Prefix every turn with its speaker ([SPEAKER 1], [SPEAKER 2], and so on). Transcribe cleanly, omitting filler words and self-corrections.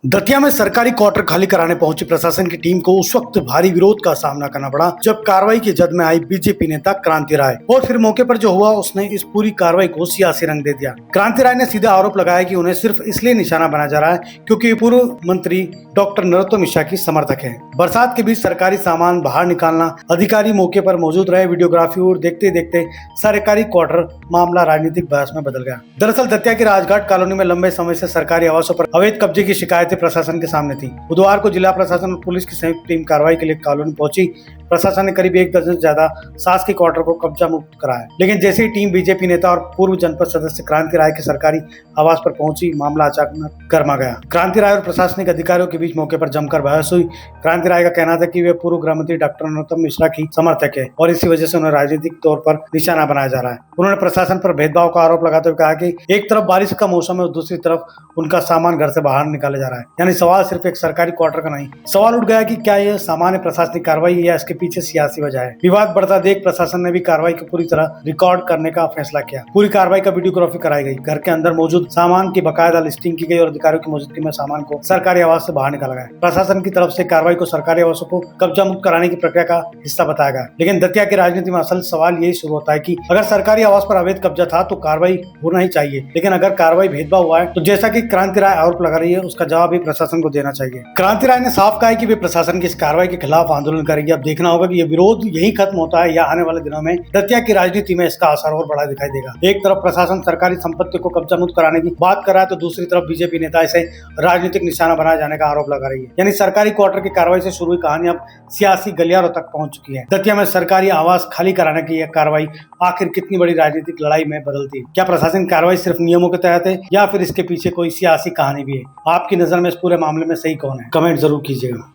[SPEAKER 1] दतिया में सरकारी क्वार्टर खाली कराने पहुंची प्रशासन की टीम को उस वक्त भारी विरोध का सामना करना पड़ा जब कार्रवाई की जद में आई बीजेपी नेता क्रांति राय। और फिर मौके पर जो हुआ उसने इस पूरी कार्रवाई को सियासी रंग दे दिया। क्रांति राय ने सीधा आरोप लगाया कि उन्हें सिर्फ इसलिए निशाना बनाया जा रहा है क्योंकि पूर्व मंत्री डॉक्टर नरोत्तम मिश्रा की समर्थक है। बरसात के बीच सरकारी सामान बाहर निकालना, अधिकारी मौके पर मौजूद रहे, वीडियोग्राफी और देखते देखते सरकारी क्वार्टर मामला राजनीतिक बहस में बदल गया। दरअसल दतिया की राजघाट कॉलोनी में लंबे समय से सरकारी आवासों पर अवैध कब्जे की शिकायतें प्रशासन के सामने थी। बुधवार को जिला प्रशासन और पुलिस की संयुक्त टीम कार्रवाई के लिए कॉलोनी पहुंची। प्रशासन ने करीब 1 दर्जन से ज्यादा शासकीय क्वार्टर को कब्जा मुक्त कराया, लेकिन जैसे ही टीम बीजेपी नेता और पूर्व जनपद सदस्य क्रांति राय के सरकारी आवास पर पहुंची, मामला अचानक गर्मा गया। क्रांति राय और प्रशासनिक अधिकारियों के बीच मौके पर जमकर बहस हुई। क्रांति राय का कहना था कि वे पूर्व गृह मंत्री डॉक्टर नरोत्तम मिश्रा की समर्थक है और इसी वजह से उन्हें राजनीतिक तौर पर निशाना बनाया जा रहा है। उन्होंने प्रशासन पर भेदभाव का आरोप लगाते हुए कहा कि एक तरफ बारिश का मौसम है और दूसरी तरफ उनका सामान घर से बाहर निकाला जा रहा है। यानी सवाल सिर्फ एक सरकारी क्वार्टर का नहीं। सवाल उठ गया कि क्या यह सामान्य प्रशासनिक कार्रवाई है या इसके पीछे सियासी वजह है। विवाद बढ़ता देख प्रशासन ने भी कार्रवाई को पूरी तरह रिकॉर्ड करने का फैसला किया। पूरी कार्रवाई का वीडियोग्राफी कराई गई। घर के अंदर मौजूद सामान की बकायदा लिस्टिंग की गई और अधिकारियों की मौजूदगी में सामान को सरकारी आवास से बाहर निकाला गया। प्रशासन की तरफ से कार्रवाई को सरकारी आवासों को कब्जा मुक्त कराने की प्रक्रिया का हिस्सा बताया गया। लेकिन दतिया की राजनीति में असल सवाल यही शुरू होता है कि अगर सरकारी आवास पर अवैध कब्जा था तो कार्रवाई होना ही चाहिए, लेकिन अगर कार्रवाई भेदभाव हुआ है तो जैसा कि क्रांति राय आरोप लगा रही है उसका जवाब भी प्रशासन को देना चाहिए। क्रांति राय ने साफ कहा है कि वे प्रशासन की इस कार्रवाई के खिलाफ आंदोलन करेंगे। अब देखना होगा कि यह विरोध यही खत्म होता है या आने वाले दिनों में दतिया की राजनीति में इसका असर और बड़ा दिखाई देगा। एक तरफ प्रशासन सरकारी संपत्ति को कब्जा मुक्त कराने की बात कर रहा है तो दूसरी तरफ बीजेपी नेता इसे राजनीतिक निशाना बनाए जाने का आरोप लगा रही है। यानी सरकारी क्वार्टर की कार्रवाई से शुरू हुई कहानी अब सियासी गलियारों तक पहुंच चुकी है। दतिया में सरकारी आवास खाली कराने की यह कार्रवाई आखिर कितनी बड़ी राजनीतिक लड़ाई में बदलती है? क्या प्रशासन कार्रवाई सिर्फ नियमों के तहत है या फिर इसके पीछे कोई सियासी कहानी भी है? आपकी नजर में इस पूरे मामले में सही कौन है? कमेंट जरूर कीजिएगा।